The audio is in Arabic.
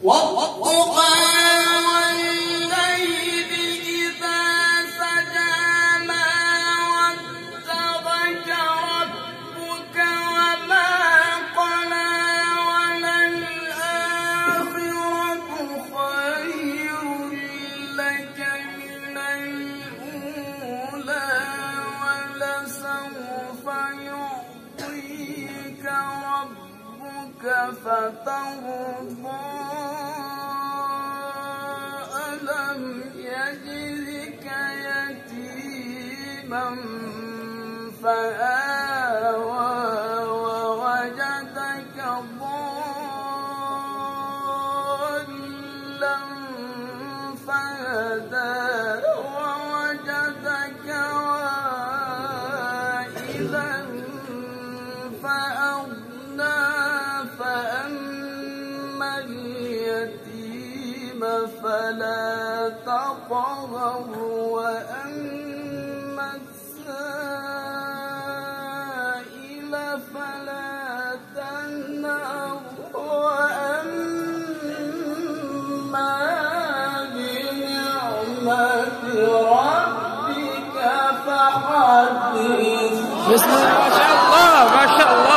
والضحى والليل إذا سجى ما ودعك ربك وما قلى وللآخرة خير لك من الأولى ولسوف يعطيك ربك فترضى ألم يجدك يتيما فآوى ووجدك ضالا فهدى ووجدك عائلا فأغنى فأما اليتيم فلا تقهر وأما السائل فلا تنهر وأما بنعمة ربك فحدث. بسم الله ما شاء الله ما شاء الله.